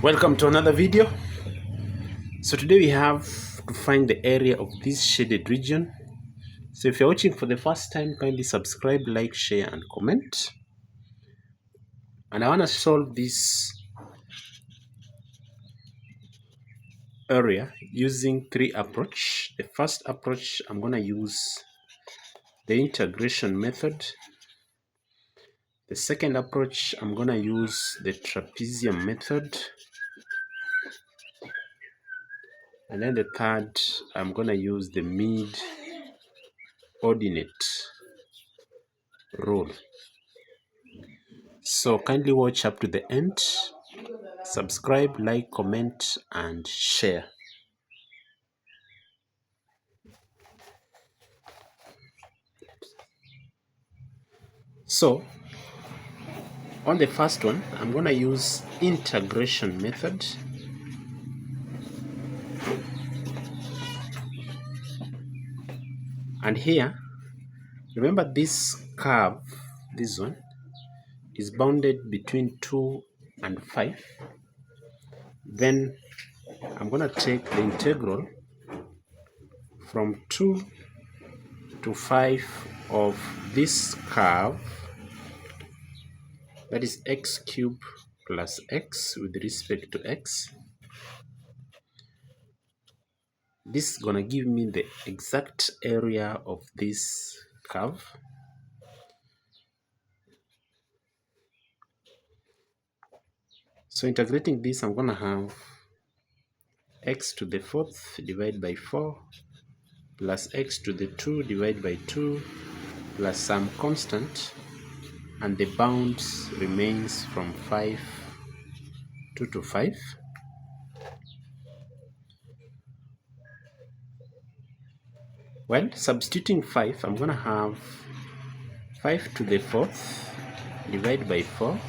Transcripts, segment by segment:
Welcome to another video. So today we have to find the area of this shaded region. So if you're watching for the first time, kindly subscribe, like, share and comment. And I want to solve this area using three approaches. The first approach, I'm going to use the integration method. The second approach, I'm going to use the trapezium method. And then the third, I'm going to use the mid-ordinate rule. So kindly watch up to the end. Subscribe, like, comment and share. So on the first one, I'm going to use integration method. And here, remember this curve, this one, is bounded between 2 and 5. Then I'm going to take the integral from 2 to 5 of this curve, that is x cubed plus x with respect to x. This is going to give me the exact area of this curve. So integrating this, I'm going to have x to the 4th divided by 4 plus x to the 2 divided by 2 plus some constant, and the bounds remains from 5 to 5. Well, substituting 5, I'm going to have 5 to the 4th divided by 4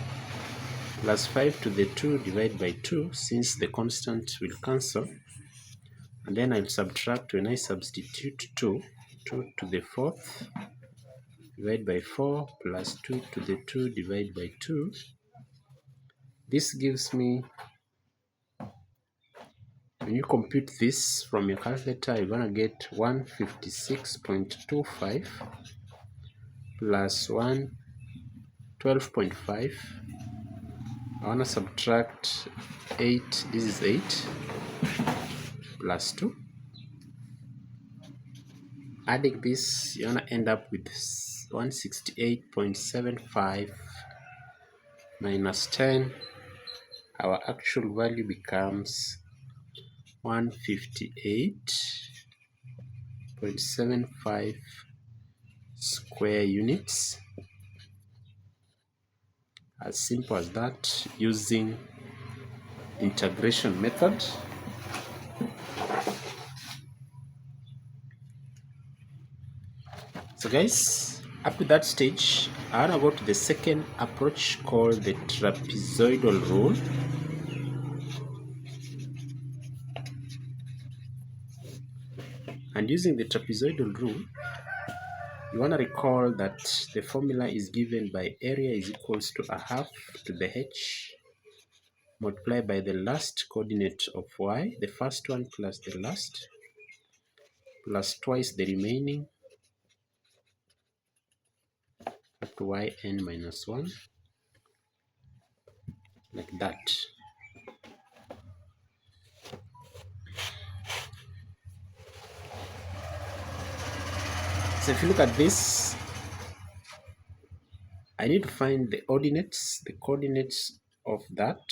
plus 5 to the 2 divided by 2, since the constant will cancel. And then I'll subtract when I substitute 2 to the 4th divided by 4 plus 2 to the 2 divided by 2. This gives me, when you compute this from your calculator, you're going to get 156.25 plus 112.5. I want to subtract 8, this is 8, plus 2. Adding this, you're going to end up with 168.75 minus 10. Our actual value becomes 158.75 square units. As simple as that, using integration method. So guys, up to that stage, I want to go to the second approach called the trapezoidal rule. And using the trapezoidal rule, you want to recall that the formula is given by area is equals to a half to the h multiplied by the last coordinate of y, the first one plus the last, plus twice the remaining, up to yn minus 1, like that. So if you look at this, I need to find the ordinates, the coordinates of that,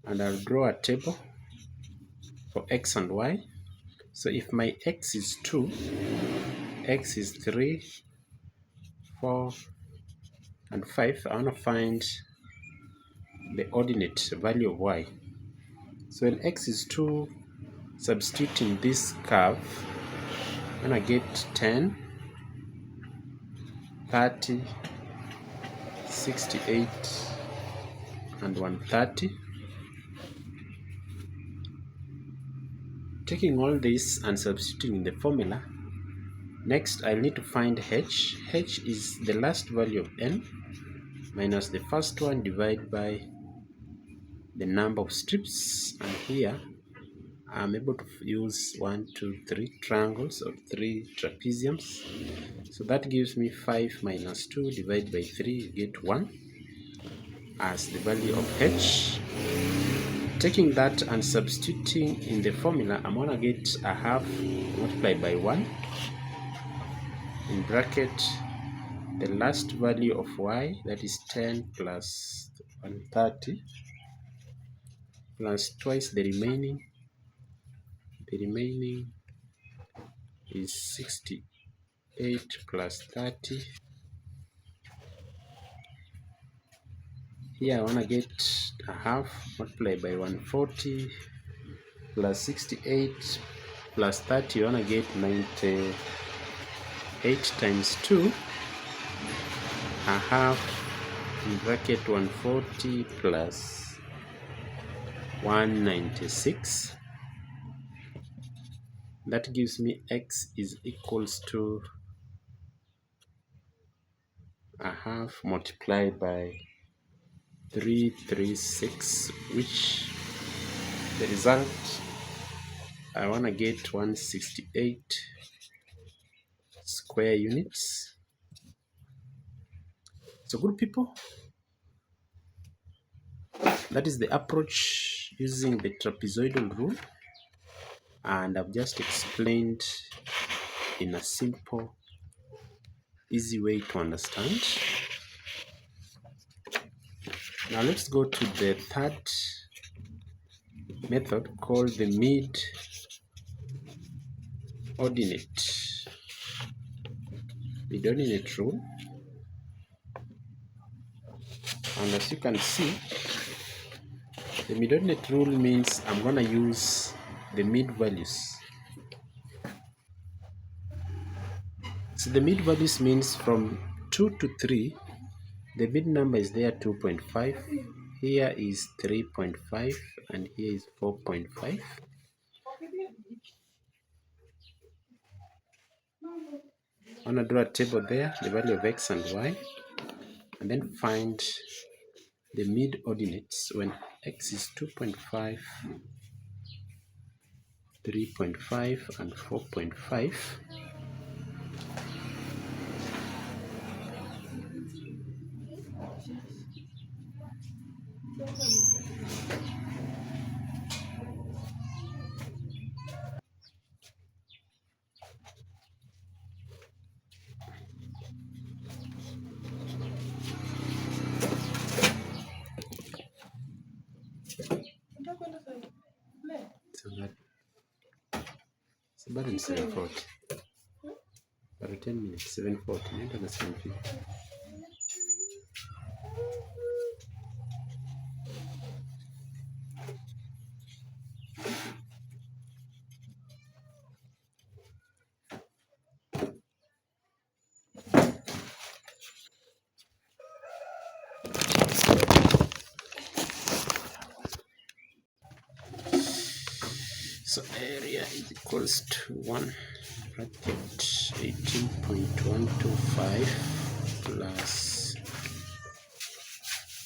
and I'll draw a table for x and y. So if my x is 2, x is 3, 4, and 5, I want to find the ordinate value of y. So when x is 2, substituting this curve, I'm going to get 10, 30, 68, and 130. Taking all this and substituting in the formula, next I'll need to find h. H is the last value of n minus the first one divided by the number of strips, and here I'm able to use 1, 2, 3 triangles or 3 trapeziums. So that gives me 5 minus 2 divided by 3, you get 1 as the value of h. Taking that and substituting in the formula, I'm going to get a half multiplied by 1 in bracket the last value of y, that is 10 plus 130, plus twice the remaining is 68 plus 30. Here I want to get a half multiplied by 140 plus 68 plus 30, you want to get 98 times 2, a half in bracket 140 plus 196. That gives me x is equals to a half multiplied by 336, which the result I want to get 168 square units. So good people, that is the approach using the trapezoidal rule, and I've just explained in a simple, easy way to understand. Now let's go to the third method called the mid-ordinate rule. And as you can see, the mid-ordinate rule means I'm going to use the mid values. So the mid values means from 2 to 3, the mid number is there 2.5, here is 3.5, and here is 4.5. I'm going to draw a table there, the value of x and y, and then find the mid ordinates when x is 2.5, 3.5, and 4.5. So about in 740. About 10 minutes, 740, not 750. So area is equals to 1 bracket 18.125 plus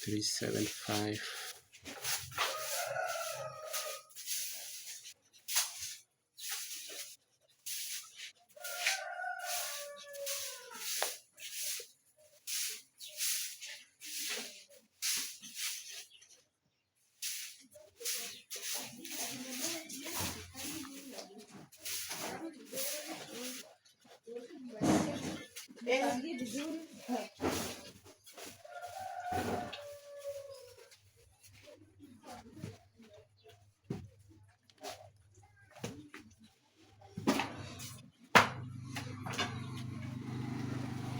375 vizuri.